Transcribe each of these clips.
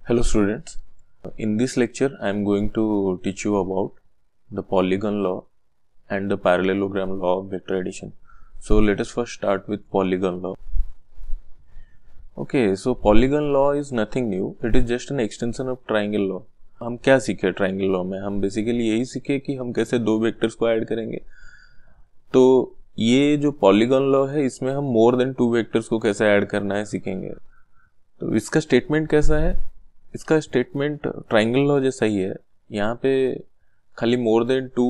Hello students, in this lecture I am going to teach you about the polygon law and the parallelogram law of vector addition. So let us first start with polygon law. Okay, so polygon law is nothing new, it is just an extension of triangle law. हम क्या सीखे triangle law में? हम basically यही सीखे कि हम कैसे दो वेक्टर्स को ऐड करेंगे. तो ये जो पॉलीगॉन लॉ है इसमें हम मोर देन टू वेक्टर्स को कैसे ऐड करना है सीखेंगे. तो इसका स्टेटमेंट कैसा है? इसका स्टेटमेंट ट्राइंगल लॉ जैसा ही है. यहाँ पे खाली मोर देन टू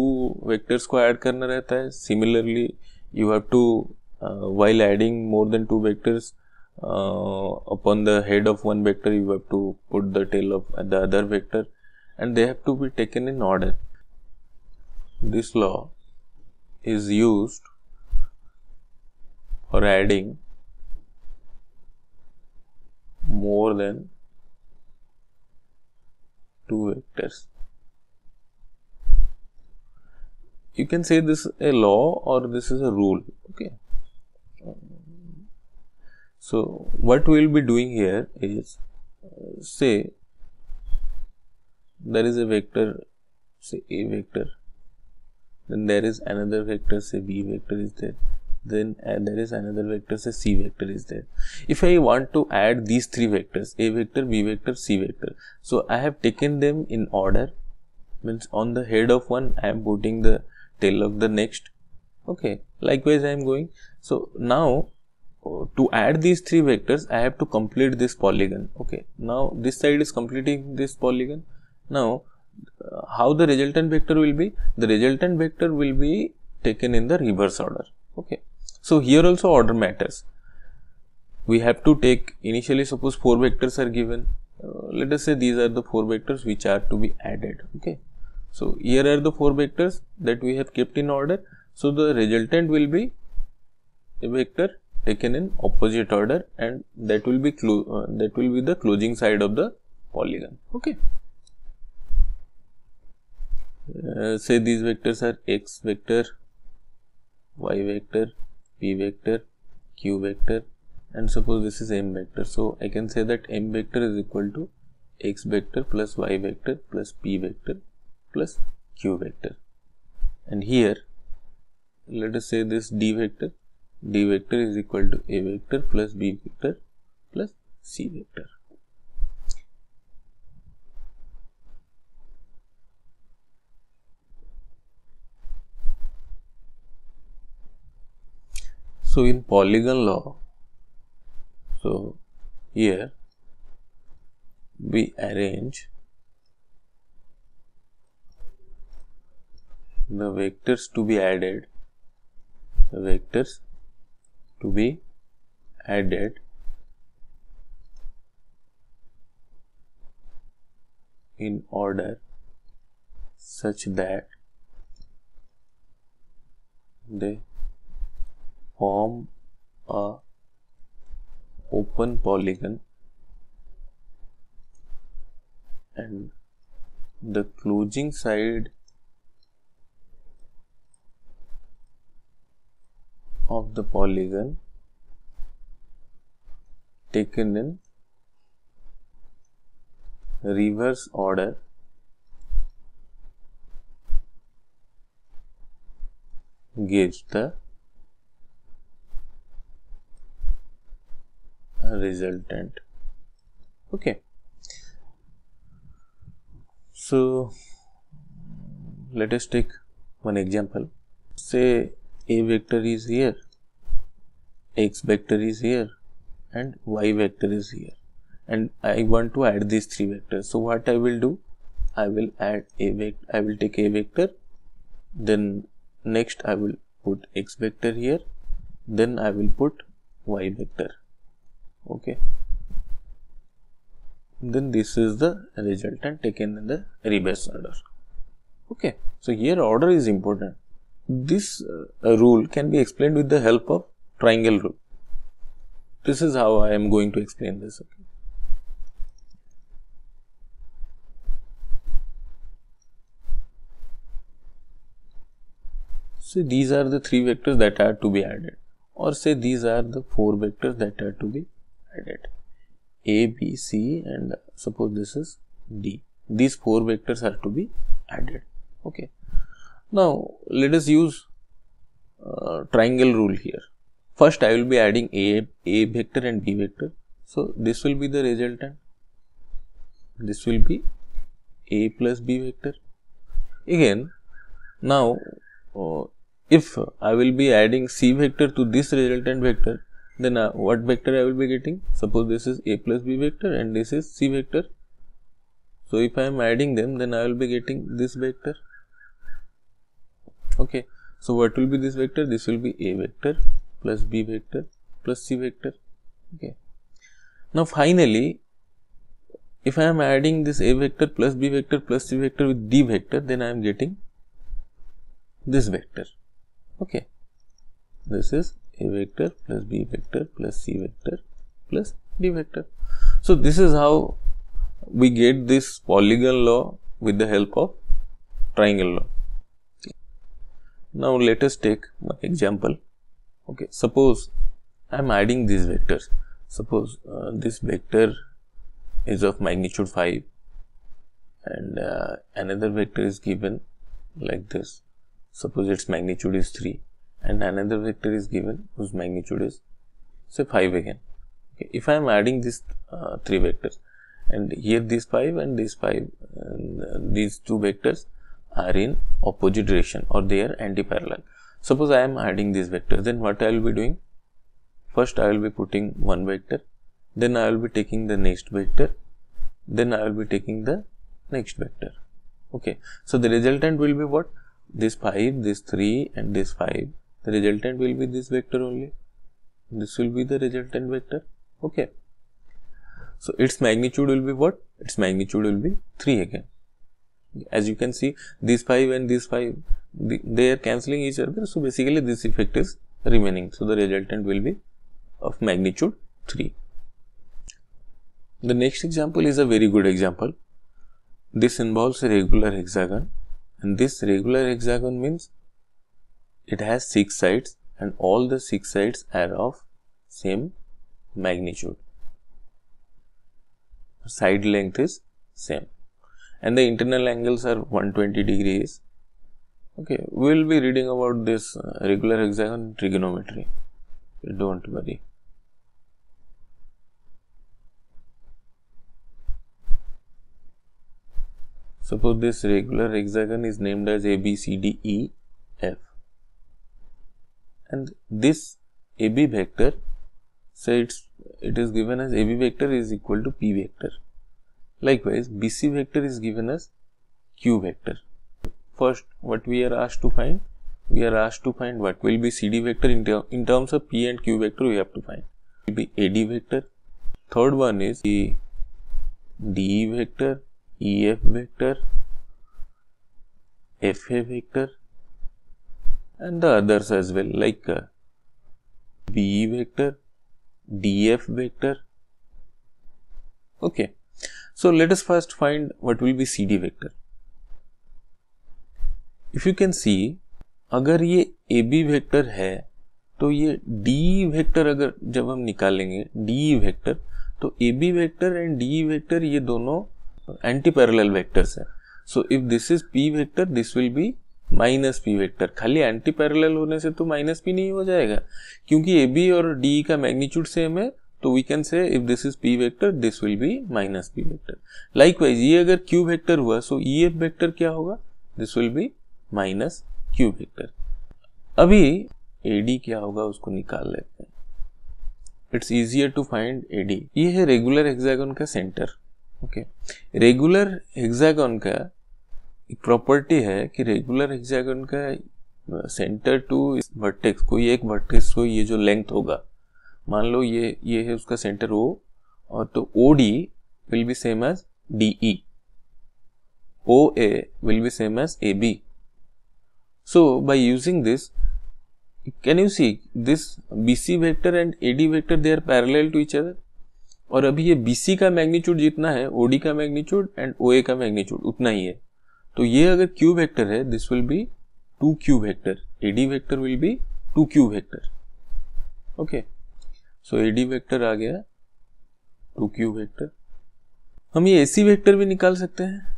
वेक्टर्स को ऐड करना रहता है. Similarly you have to while adding more than two vectors upon the head of one vector you have to put the tail of the other vector and they have to be taken in order. This law is used for adding more than two vectors. You can say this is a law or this is a rule. Okay. So what we will be doing here is say there is a vector, say A vector, then there is another vector, say B vector is there, then there is another vector, say C vector is there. If I want to add these three vectors, A vector, B vector, C vector, so I have taken them in order, means on the head of one I am putting the tail of the next. Okay, likewise I am going. So now to add these three vectors I have to complete this polygon. Okay, now this side is completing this polygon. Now how the resultant vector will be? The resultant vector will be taken in the reverse order. Okay, so here also order matters. We have to take, initially suppose four vectors are given. Let us say these are the four vectors which are to be added. Okay, so here are the four vectors that we have kept in order. So the resultant will be a vector taken in opposite order and that will be the closing side of the polygon. Okay, say these vectors are x vector, y vector, p vector, q vector, and suppose this is m vector. So I can say that m vector is equal to x vector plus y vector plus p vector plus q vector. And here let us say this d vector is equal to a vector plus b vector plus c vector. So in polygon law, so here we arrange the vectors to be added, in order such that they form a open polygon and the closing side of the polygon taken in reverse order gives the resultant. Okay, so let us take one example. Say a vector is here, x vector is here, and y vector is here, and I want to add these three vectors. So what I will do? I will add a vector. I will take a vector, then next I will put x vector here, then I will put y vector. Okay, then this is the resultant taken in the reverse order. Okay, so here order is important. This rule can be explained with the help of triangle rule. This is how I am going to explain this. Okay. So these are the three vectors that are to be added, or say these are the four vectors that are to be added. A, B, C, and suppose this is D. These 4 vectors are to be added. Okay. Now let us use triangle rule here. First I will be adding A vector and B vector. So this will be the resultant. This will be A plus B vector. Again, now if I will be adding C vector to this resultant vector, then what vector I will be getting? Suppose this is A plus B vector and this is C vector. So if I am adding them, then I will be getting this vector. Okay. So what will be this vector? This will be A vector plus B vector plus C vector. Okay. Now finally, if I am adding this A vector plus B vector plus C vector with D vector, then I am getting this vector. Okay. This is A vector plus B vector plus C vector plus D vector. So this is how we get this polygon law with the help of triangle law. Now let us take one example. Okay, suppose I am adding these vectors. Suppose this vector is of magnitude 5 and another vector is given like this. Suppose its magnitude is 3 and another vector is given whose magnitude is say 5 again. Okay, if I am adding these 3 vectors and here these 5 and these 5 and these 2 vectors are in opposite direction or they are anti-parallel. Suppose I am adding these vectors, then what I will be doing? First I will be putting one vector, then I will be taking the next vector, then I will be taking the next vector. Okay, so the resultant will be what? This 5, this 3 and this 5. The resultant will be this vector only. This will be the resultant vector. Okay. So its magnitude will be what? Its magnitude will be 3 again. As you can see, these 5 and these 5, they are cancelling each other. So basically this effect is remaining. So the resultant will be of magnitude 3. The next example is a very good example. This involves a regular hexagon, and this regular hexagon means it has 6 sides and all the 6 sides are of same magnitude. Side length is same and the internal angles are 120 degrees. Okay, we will be reading about this regular hexagon in trigonometry. Don't worry. Suppose this regular hexagon is named as A, B, C, D, E, F. And this AB vector, say it is given as AB vector is equal to P vector. Likewise, BC vector is given as Q vector. First, what we are asked to find? We are asked to find what will be CD vector in terms of P and Q vector we have to find. It will be AD vector. Third one is the DE vector, EF vector, FA vector and the others as well like BE vector, DF vector. Okay. So let us first find what will be CD vector. If you can see, अगर ये AB vector है तो ये DE vector अगर जब हम निकालेंगे DE vector तो AB vector and DE vector ये दोनों एंटी पैरेलल वेक्टर्स है. So if this is P vector this will be minus P vector. खाली एंटी पैरेलल होने से तो माइनस P नहीं हो जाएगा क्योंकि AB और DE का मैग्नीट्यूड सेम है. तो we can say if this is P vector this will be minus P vector. Likewise ये अगर Q वेक्टर हुआ सो EF वेक्टर क्या होगा? This will be minus Q vector. अभी AD क्या होगा उसको निकाल लेते हैं. It's easier to find AD. ये है रेगुलर हेक्सागन का सेंटर. ओके, रेगुलर हेक्सागन का एक प्रॉपर्टी है कि रेगुलर हेक्सागन का सेंटर टू वर्टेक्स कोई एक वर्टेक्स को ये जो लेंथ होगा, मान लो ये है उसका सेंटर O और तो OD will be same as DE, OA will be same as AB. So by using this, can you see this BC vector and AD vector they are parallel to each other. और अभी ये BC का magnitude जितना है OD का magnitude and OA का magnitude उतना ही है. तो ये अगर Q वेक्टर है this will be 2Q vector, AD vector will be 2Q vector. Okay, so AD vector आ गया 2q वेक्टर। हम ये AC वेक्टर भी निकाल सकते हैं,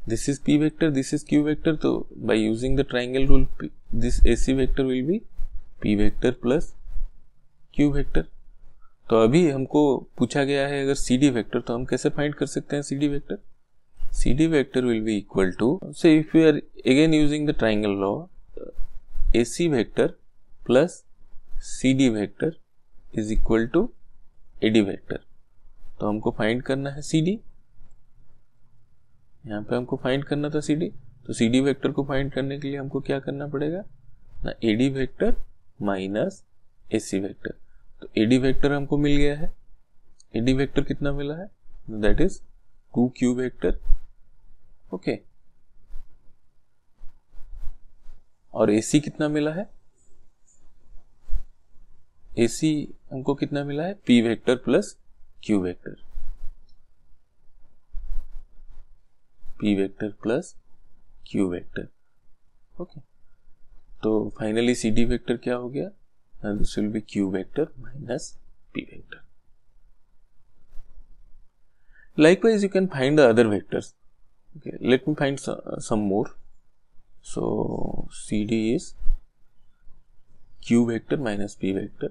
this is P vector, this is Q vector, तो by using the triangle rule this AC vector will be P vector plus Q vector. तो अभी हमको पूछा गया है अगर CD वेक्टर, तो हम कैसे फाइंड कर सकते हैं CD vector? CD vector will be equal to, so if we are again using the triangle law, AC vector plus CD vector is equal to AD vector. तो हमको फाइंड करना है CD, यहाँ पे हमको फाइंड करना था CD, तो CD वेक्टर को फाइंड करने के लिए हमको क्या करना पड़ेगा ना, AD vector minus AC vector. तो AD वेक्टर हमको मिल गया है, AD वेक्टर कितना मिला है, that is 2q vector, okay. और AC कितना मिला है, AC हमको कितना मिला है, P vector plus Q vector, P vector plus Q vector, okay. तो फाइनली CD वेक्टर क्या हो गया, this will B Q vector minus P vector. Likewise, you can find the other vectors. Okay, let me find some more. So CD is Q vector minus P vector.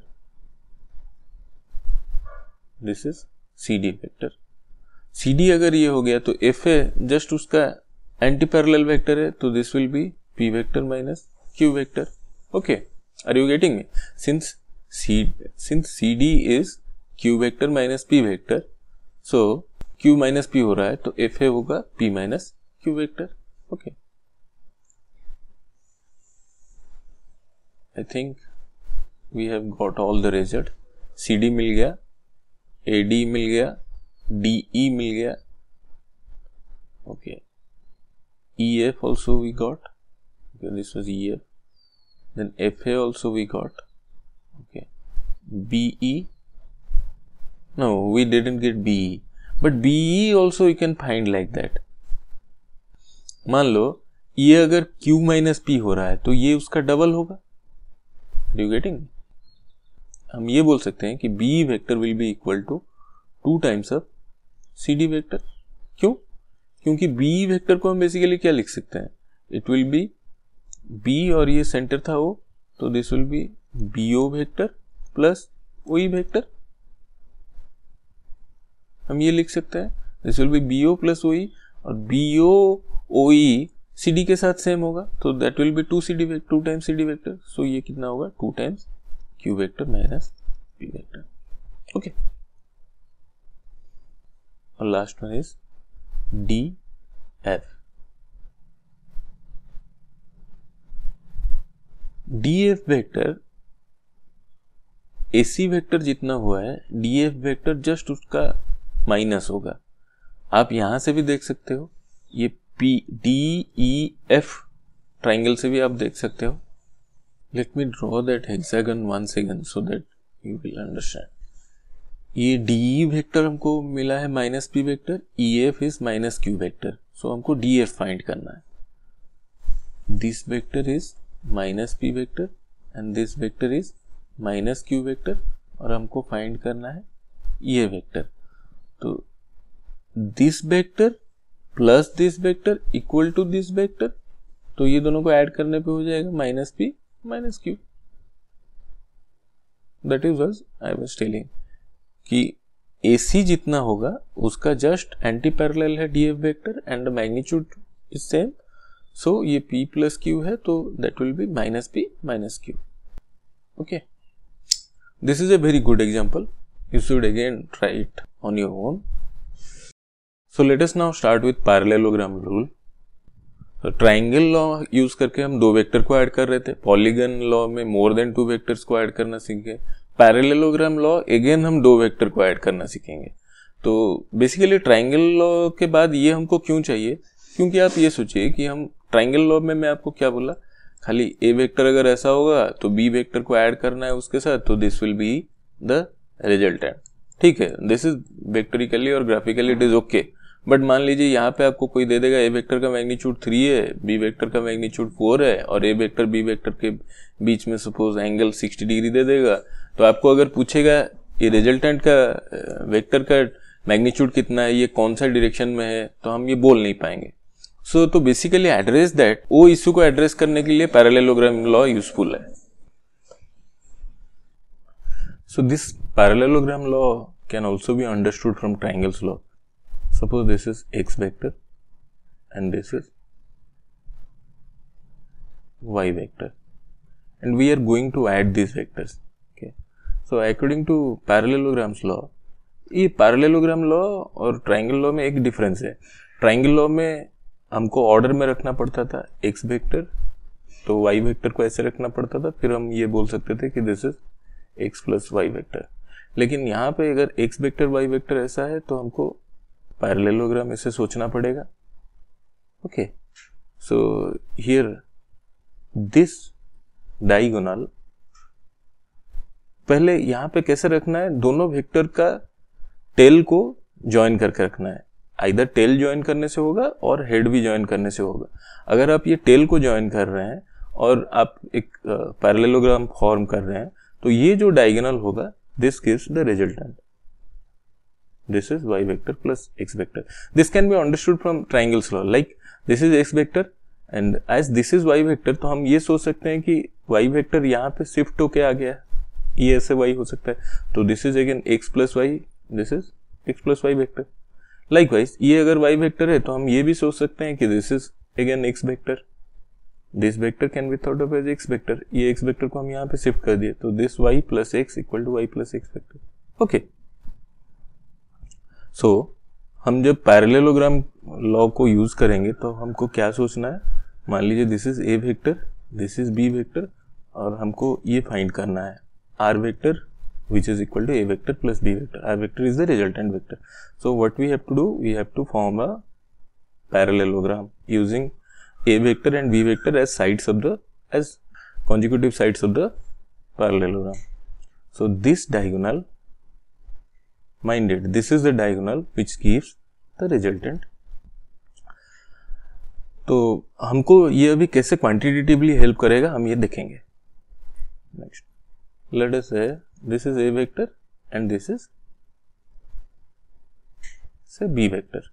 This is CD vector. CD अगर ये हो गया तो F है just उसका anti parallel vector है, तो this will be P vector minus Q vector, okay. Are you getting me? Since CD is Q vector minus P vector, so Q minus P हो रहा है तो F होगा P minus Q vector, okay. I think we have got all the result. CD मिल गया, AD मिल गया, DE मिल गया, okay. EF also we got, okay, this was EF, then FA also we got, okay. BE, no, we didn't get BE, but BE also you can find like that. मान लो ये अगर Q minus P हो रहा है तो ये उसका double होगा, Are you getting? हम ये बोल सकते हैं कि B vector will be equal to 2 times of CD vector. क्यों? क्योंकि B वेक्टर को हम बेसिकली क्या लिख सकते हैं, इट विल बी B और ये सेंटर था O, तो this will B BO vector plus OE vector. हम ये लिख सकते हैं this will B BO plus OE, और BO OE CD के साथ सेम होगा, तो that will be 2 times CD vector. So ये कितना होगा, 2 times Q vector minus P vector, okay. और last one is DF। DF vector AC vector जितना हुआ है, DF वेक्टर जस्ट उसका माइनस होगा। आप यहां से भी देख सकते हो, ये PDEF ट्राइंगल से भी आप देख सकते हो। Let me draw that hexagon once again so that you will understand. ये DE वेक्टर हमको मिला है minus P vector, EF is minus Q vector, so हमको DF फाइंड करना है। This vector is minus P vector and this vector is minus Q vector, और हमको find करना है ये वेक्टर। तो this vector plus this vector equal to this vector, तो ये दोनों को ऐड करने पे हो जाएगा minus P minus Q। That is I was telling कि AC जितना होगा उसका जस्ट एंटी पैरेलल है DF vector and magnitude is same, so ये P प्लस Q है, तो that will be minus P minus Q, okay. This is a very good example, you should again try it on your own. So let us now start with parallelogram rule. तो triangle law use करके हम 2 vector को add कर रहे थे, polygon law में more than 2 vectors को add करना सीख गए, पैरेललोग्राम लॉ अगेन हम 2 वेक्टर को ऐड करना सीखेंगे। तो बेसिकली ट्राइंगल लॉ के बाद ये हमको क्यों चाहिए, क्योंकि आप ये सोचिए कि हम ट्राइंगल लॉ में मैं आपको क्या बोला, खाली A वेक्टर अगर ऐसा होगा तो B वेक्टर को ऐड करना है उसके साथ, तो this will be the resultant, ठीक है। दिस इज वेक्टोरिकली और graphically it is okay, but मान लीजिए यहाँ पे आपको कोई दे देगा A वेक्टर का मैग्नीट्यूड 3 है, B वेक्टर का मैग्नीट्यूड 4 है, और A वेक्टर B वेक्टर के बीच में सपोज एंगल 60 डिग्री दे देगा, तो आपको अगर पूछेगा ये रिजल्टेंट का वेक्टर का मैग्नीट्यूड कितना है, ये कौन सा डायरेक्शन में है, तो हम ये बोल नहीं पाएंगे. सो तो बेसिकली एड्रेस दैट, वो इश्यू को एड्रेस करने के लिए पैरेललोग्राम लॉ यूजफुल है. So this parallelogram law can also be understood from triangles law. Suppose this is x vector and this is y vector, and we are going to add these vectors. Okay, so according to parallelograms law, ये parallelogram law और triangle law में एक difference है. Triangle law में हमको order में रखना पड़ता था एक्स वेक्टर, तो वाई वेक्टर को ऐसे रखना पड़ता था, फिर हम ये बोल सकते थे कि this is x plus y vector. लेकिन यहाँ पे अगर एक्स वेक्टर वाई वेक्टर ऐसा है तो हमको पैरेललोग्राम ऐसे सोचना पड़ेगा. Okay, so here this diagonal पहले यहाँ पे कैसे रखना है, दोनों वेक्टर का टेल को ज्वाइन करके रखना है. आइदर टेल ज्वाइन करने से होगा और हेड भी ज्वाइन करने से होगा. अगर आप ये टेल को ज्वाइन कर रहे हैं और आप एक पैरेललोग्राम फॉर्म कर रहे हैं, तो ये जो डायगोनल होगा this gives the resultant. This is y vector plus x vector. This can be understood from triangles law. Like this is x vector and as this is y vector, तो हम ये सोच सकते हैं कि y vector यहाँ पे shift होके आ गया, ये ऐसे y हो सकता है, तो this is again x plus y, this is x plus y vector. Likewise ये अगर y vector है तो हम ये भी सोच सकते हैं कि this is again x vector. This vector can be thought of as x vector. ये x vector को हम यहाँ पे शिफ्ट कर दिए, तो this y plus x equal to y plus x vector. Okay. सो हम जब पैरेललोग्राम लॉ को यूज करेंगे तो हमको क्या सोचना है, मान लीजिए this is A vector, this is B vector, और हमको ये फाइंड करना है R vector which is equal to A vector plus B vector. R vector is the resultant vector. So what we have to do, we have to form a parallelogram using A vector and B vector as sides of the as consecutive sides of the parallelogram. So this diagonal, mind it, this is the diagonal which gives the resultant. तो हमको ये अभी कैसे quantitatively help करेगा हम ये देखेंगे. Next let us से this is A vector and this is से बी वेक्टर.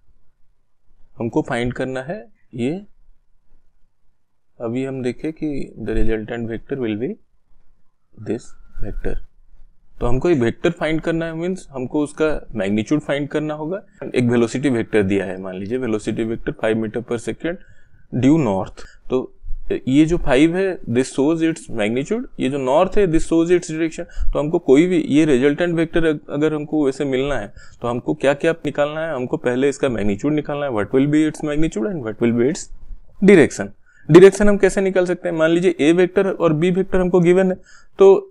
हमको फाइंड करना है ये. अभी हम देखें कि the resultant vector will B this vector. तो हमको ये वेक्टर फाइंड करना है, मीन्स हमको उसका मैग्नीट्यूड फाइंड करना होगा. एक वेलोसिटी वेक्टर दिया है, मान लीजिए वेलोसिटी वेक्टर 5 मीटर पर सेकेंड ड्यू नॉर्थ. तो ये जो 5 है दिस शोज इट्स मैग्नीट्यूड, ये जो नॉर्थ है दिस शोज इट्स डायरेक्शन. तो हमको कोई भी ये रिजल्टेंट वेक्टर अगर हमको वैसे मिलना है तो हमको क्या क्या निकालना है, हमको पहले इसका मैग्नीट्यूड निकालना है, what will be its magnitude and what will be its direction. Direction हम कैसे निकाल सकते हैं, मान लीजिए ए वेक्टर और बी वेक्टर हमको गिवन है, तो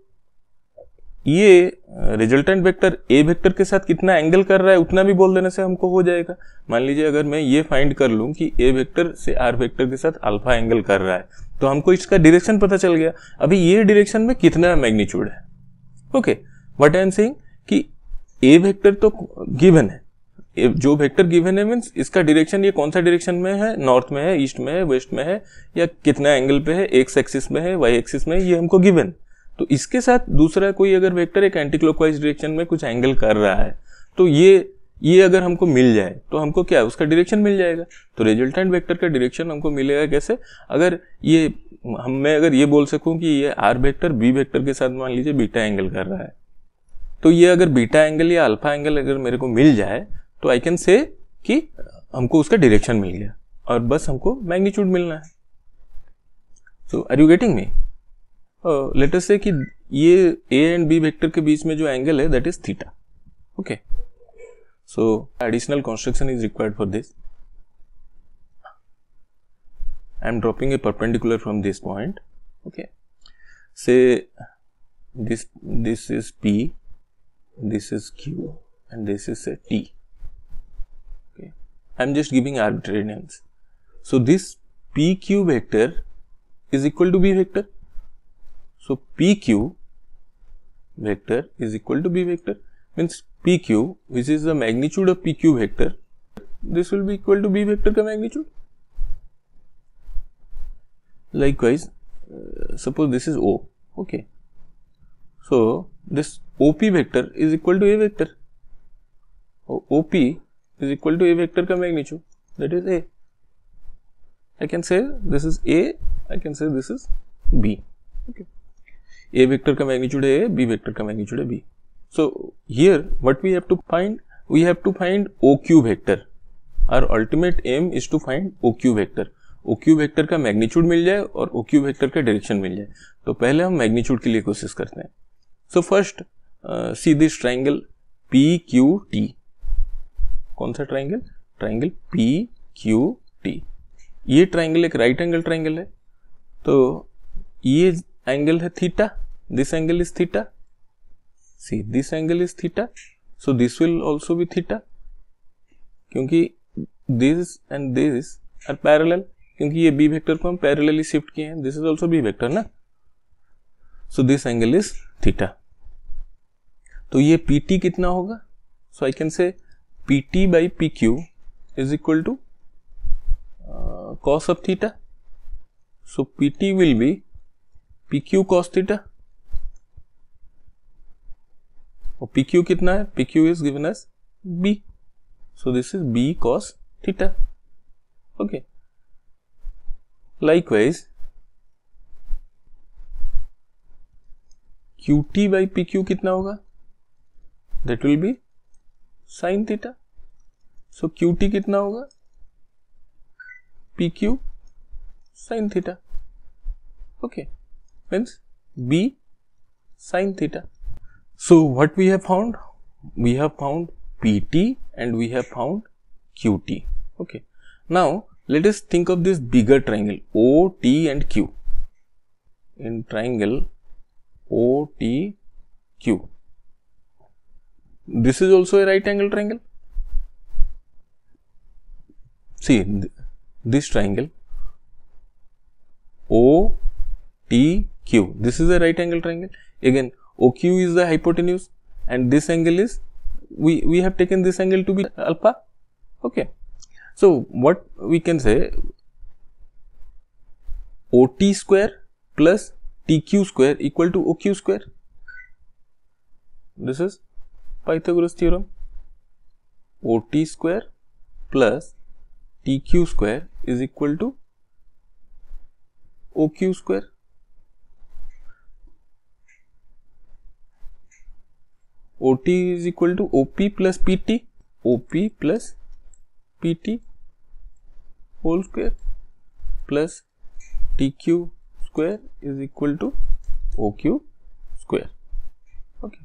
ये रिजल्टेंट वेक्टर ए वेक्टर के साथ कितना एंगल कर रहा है उतना भी बोल देने से हमको हो जाएगा. मान लीजिए अगर मैं ये फाइंड कर लूं कि ए वेक्टर से आर वेक्टर के साथ अल्फा एंगल कर रहा है, तो हमको इसका डायरेक्शन पता चल गया. अभी ये डायरेक्शन में कितना मैग्नीट्यूड है. Okay, what I am saying कि ए वेक्टर तो गिवन है, जो वेक्टर गिवन है मीन्स इसका डायरेक्शन ये कौन सा डायरेक्शन में है, नॉर्थ में है, ईस्ट में है, वेस्ट में है, या कितना एंगल पे है, एक्स एक्सिस में है, वाई एक्सिस में है, ये हमको गिवन. तो इसके साथ दूसरा कोई अगर वेक्टर एक एंटी क्लॉकवाइज डायरेक्शन में कुछ एंगल कर रहा है, तो ये अगर हमको मिल जाए तो हमको क्या उसका डायरेक्शन मिल जाएगा. तो रिजल्टेंट वेक्टर का डायरेक्शन हमको मिलेगा कैसे, अगर ये मैं अगर ये बोल सकूं कि ये आर वेक्टर बी वेक्टर के साथ मान लीजिए बीटा एंगल कर रहा है, तो ये अगर बीटा एंगल या अल्फा एंगल अगर मेरे को मिल जाए तो आई कैन से कि हमको उसका डायरेक्शन मिल गया और बस हमको मैग्नीट्यूड मिलना है. So are you getting me. Let us say कि ये ए एंड बी वेक्टर के बीच में जो एंगल है that is theta. Okay, so additional construction is required for this. I am dropping a perpendicular from this point. Okay, say this is P, this is Q and this is a T. Okay, I am just giving arbitrary names. So this PQ vector is equal to B vector. So PQ vector is equal to B vector, means PQ, which is the magnitude of PQ vector, this will be equal to B vector का magnitude. Likewise, suppose this is O. Okay, so this OP vector is equal to A vector. OP is equal to A vector का magnitude, that is A. I can say this is A, I can say this is B. Okay. A vector का magnitude है A, B vector का magnitude है B. So here what we have to find? We have to find OQ vector. Our ultimate aim is to find OQ vector. OQ vector का magnitude मिल जाए और OQ vector का direction मिल जाए. तो पहले हम magnitude के लिए कोशिश करते हैं. So first see this triangle PQT. कौन सा triangle? Triangle PQT. ये triangle एक right angle triangle है. तो ये angle है theta. This angle is theta. See, this angle is theta. So this will also be theta. क्योंकि this and this are parallel. क्योंकि ये B vector को हम parallelly shift किए हैं. This is also B vector ना. So this angle is theta. तो ये PT कितना होगा? So I can say PT by PQ is equal to cos of theta. So PT will be PQ cos theta. और PQ कितना है? PQ is given as B. So this is B cos theta. Okay. Likewise, QT by PQ कितना होगा? That will be sin theta. So QT कितना होगा? PQ sin theta. Okay. Means B sin theta. So what we have found? We have found PT and we have found QT. Okay. Now let us think of this bigger triangle OT and Q. In triangle OTQ, this is also a right angle triangle. See this triangle OTQ. This is a right angle triangle. Again, OQ is the hypotenuse and this angle is, we have taken this angle to be alpha. Okay. So what we can say, OT square plus TQ square equal to OQ square. This is Pythagoras theorem. OT square plus TQ square is equal to OQ square. OT is equal to OP plus PT. OP plus PT whole square plus TQ square is equal to OQ square. Okay.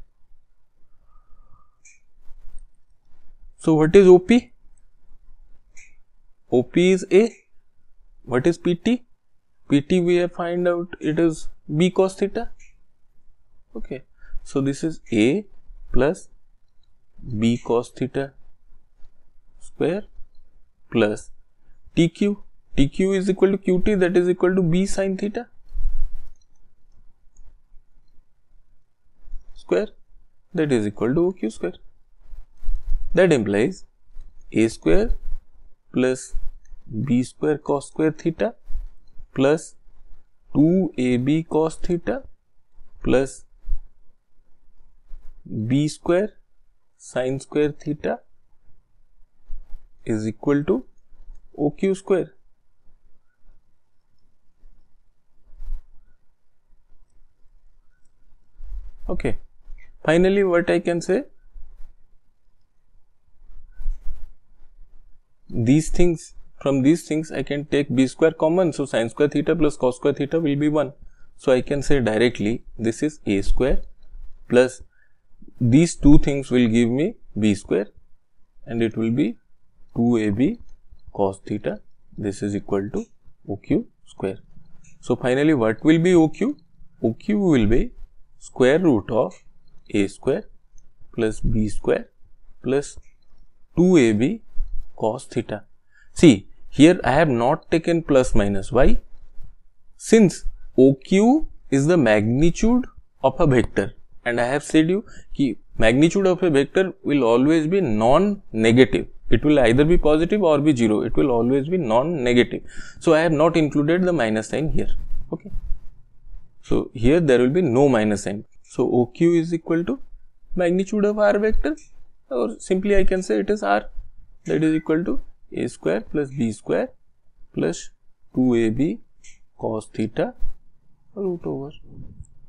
So what is OP? OP is A. What is PT? PT we have find out it is B cos theta. Okay. So this is A plus B cos theta square plus TQ. TQ is equal to QT, that is equal to B sin theta square, that is equal to OQ square. That implies A square plus B square cos square theta plus 2AB cos theta plus B square sin square theta is equal to OQ square. Okay. Finally, what I can say, these things, from these things I can take B square common. So sin square theta plus cos square theta will be 1. So I can say directly this is A square plus these two things will give me B square and it will be 2AB cos theta. This is equal to OQ square. So finally what will be OQ? OQ will be square root of A square plus B square plus 2AB cos theta. See, here I have not taken plus minus. Why? Since OQ is the magnitude of a vector and I have said you कि magnitude of a vector will always be non-negative. It will either be positive or be 0. It will always be non-negative. So I have not included the minus sign here. Okay. So here there will be no minus sign. So OQ is equal to magnitude of R vector, or simply I can say it is R, that is equal to A square plus B square plus 2AB cos theta root over.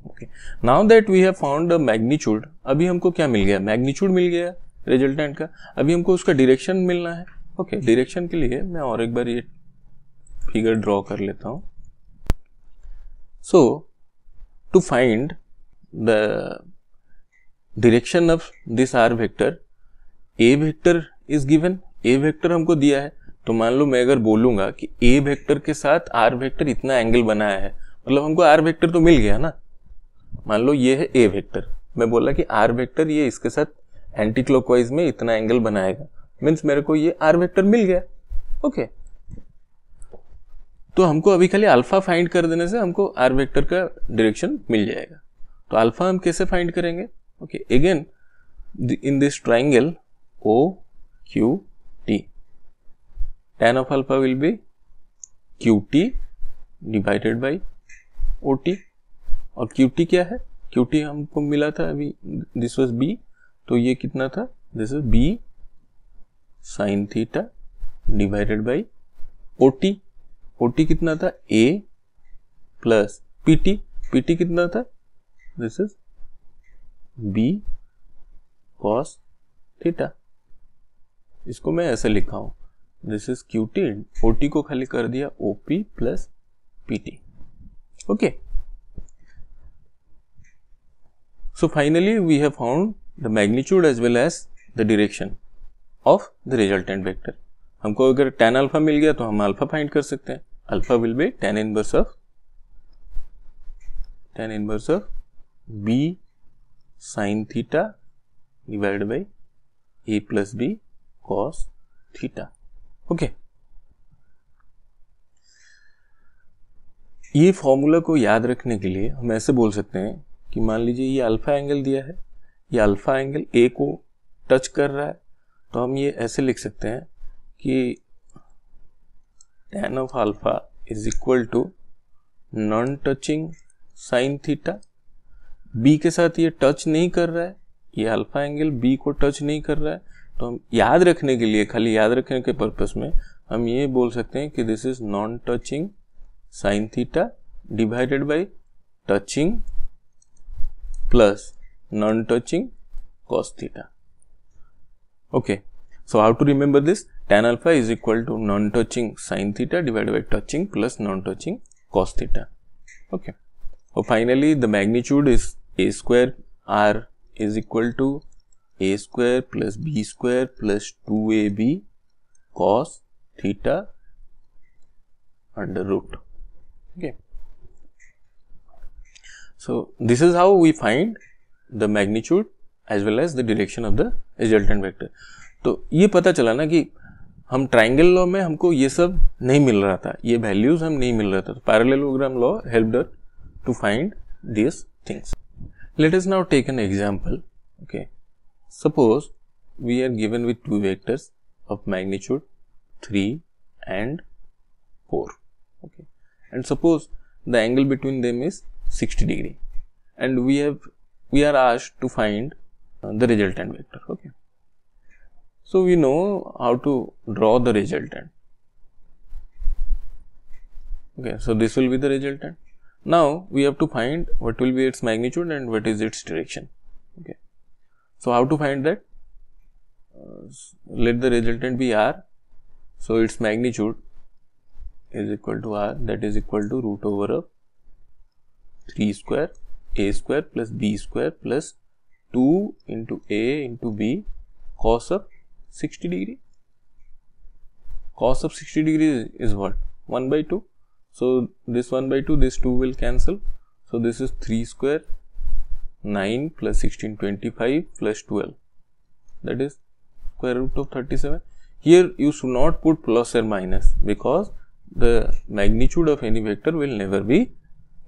Okay. Now that we have found the magnitude, अभी हमको क्या मिल गया, magnitude मिल गया resultant का, अभी हमको उसका direction मिलना है. ओके, डायरेक्शन के लिए मैं और एक बार ये फिगर ड्रॉ कर लेता हूँ. So to find the direction of this R vector, A vector is given, A vector हमको दिया है. तो मान लो मैं अगर बोलूंगा कि ए वेक्टर के साथ आर वेक्टर इतना एंगल बनाया है, मतलब हमको आर वेक्टर तो मिल गया ना. मान लो ये है ए वेक्टर, मैं बोला कि आर वेक्टर ये इसके साथ एंटी क्लॉकवाइज में इतना एंगल बनाएगा, मीन्स मेरे को ये आर वेक्टर मिल गया. ओके, तो हमको अभी खाली अल्फा फाइंड कर देने से हमको आर वेक्टर का डायरेक्शन मिल जाएगा. तो अल्फा हम कैसे फाइंड करेंगे? Okay, again in this triangle O Q T, tan of alpha will be qt divided by ot. और qt क्या है? qt हमको मिला था अभी, दिस वाज b, तो ये कितना था? This is b sin theta divided by ot. ot कितना था? a plus pt. pt कितना था? This is b cos theta. इसको मैं ऐसे लिखा हूं, दिस इज QT, OT को खाली कर दिया OP प्लस PT. Okay, so finally we have found the magnitude as well as the direction of the resultant vector. हमको अगर tan अल्फा मिल गया तो हम अल्फा फाइंड कर सकते हैं. Alpha will be tan inverse of B sin theta divided by A plus B cos theta. Okay, ये formula को याद रखने के लिए हम ऐसे बोल सकते हैं कि मान लीजिए ये अल्फा एंगल दिया है, ये अल्फा एंगल ए को टच कर रहा है, तो हम ये ऐसे लिख सकते हैं कि tan of alpha is equal to non touching sine theta. B के साथ ये टच नहीं कर रहा है, ये अल्फा एंगल बी को टच नहीं कर रहा है, तो हम याद रखने के लिए, खाली याद रखने के पर्पस में हम ये बोल सकते हैं कि this is non touching sine theta divided by touching plus non touching cos theta. Okay, so how to remember this? tan alpha is equal to non touching sine theta divided by touching plus non touching cos theta. Okay, और finally the magnitude is a square r is equal to a square plus b square plus 2ab cos theta under root. Okay, so this is how we find the magnitude as well as the direction of the resultant vector. तो ये पता चला ना कि हम triangle law में हमको ये सब नहीं मिल रहा था, ये वैल्यूज हम नहीं मिल रहा था, तो parallelogram law helped us to find these things. Let us now take an example. Okay, suppose we are given with two vectors of magnitude 3 and 4. Okay, and suppose the angle between them is 60 degree, and we are asked to find the resultant vector. Okay, so we know how to draw the resultant. Okay, so this will be the resultant. Now we have to find what will be its magnitude and what is its direction. Okay, so how to find that? Let the resultant be r, so its magnitude is equal to r, that is equal to root over of 3 square a square plus b square plus 2 into a into b cos of 60 degree. Cos of 60 degree is what? 1 by 2. So this 1 by 2, this 2 will cancel. So this is 3 square 9 plus 16 25 plus 12, that is square root of 37. Here you should not put plus or minus because the magnitude of any vector will never be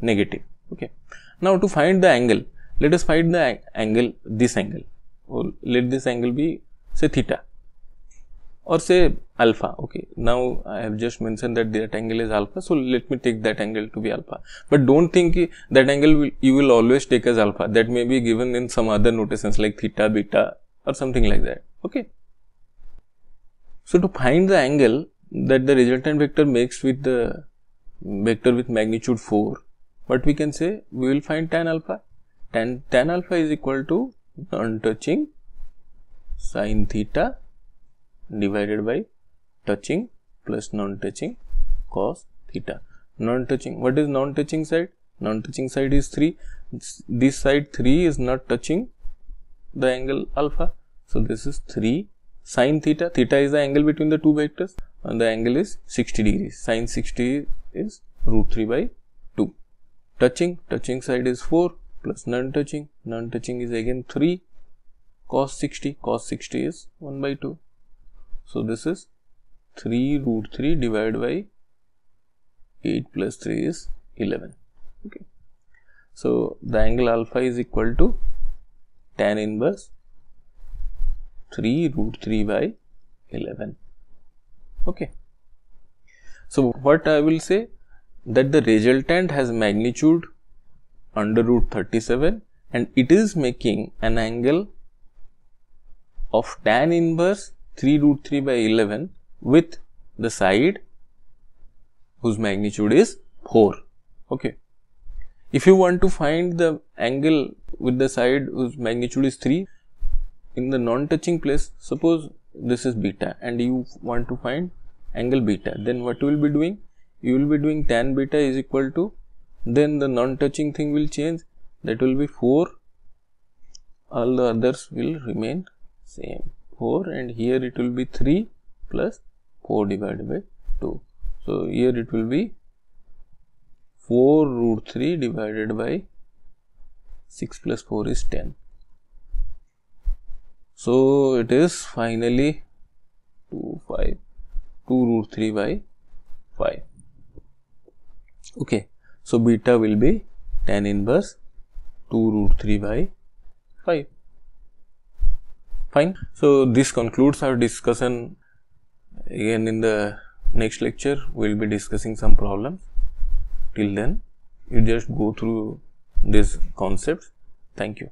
negative. Okay, now to find the angle, let us find the angle, this angle, or let this angle be say theta. or say alpha. Okay, now I have just mentioned that that angle is alpha, so let me take that angle to be alpha. But don't think that angle you will always take as alpha. That may be given in some other notations like theta, beta or something like that. Okay. So to find the angle that the resultant vector makes with the vector with magnitude 4, what we can say, we will find tan alpha. Tan alpha is equal to non-touching sin theta divided by touching plus non-touching cos theta. Non-touching, what is non-touching side? Non-touching side is 3. This side 3 is not touching the angle alpha. So this is 3 sin theta. Theta is the angle between the two vectors and the angle is 60 degrees. Sin 60 is root 3 by 2. Touching side is 4 plus non-touching. Non-touching is again 3 cos 60. Cos 60 is 1 by 2. So this is 3 root 3 divided by 8 plus 3 is 11. Okay. So the angle alpha is equal to tan inverse 3 root 3 by 11. Okay. So what I will say, that the resultant has magnitude under root 37 and it is making an angle of tan inverse 3 root 3 by 11 with the side whose magnitude is 4. Okay. If you want to find the angle with the side whose magnitude is 3, in the non-touching place, suppose this is beta and you want to find angle beta, then what you will be doing? You will be doing tan beta is equal to, then the non-touching thing will change, that will be 4, all the others will remain same, 4, and here it will be 3 plus 4 divided by 2. So here it will be 4 root 3 divided by 6 plus 4 is 10. So it is finally 2 root 3 by 5. Okay. So beta will be tan inverse 2 root 3 by 5. Fine. So this concludes our discussion. Again in the next lecture we will be discussing some problems. Till then you just go through these concepts. Thank you.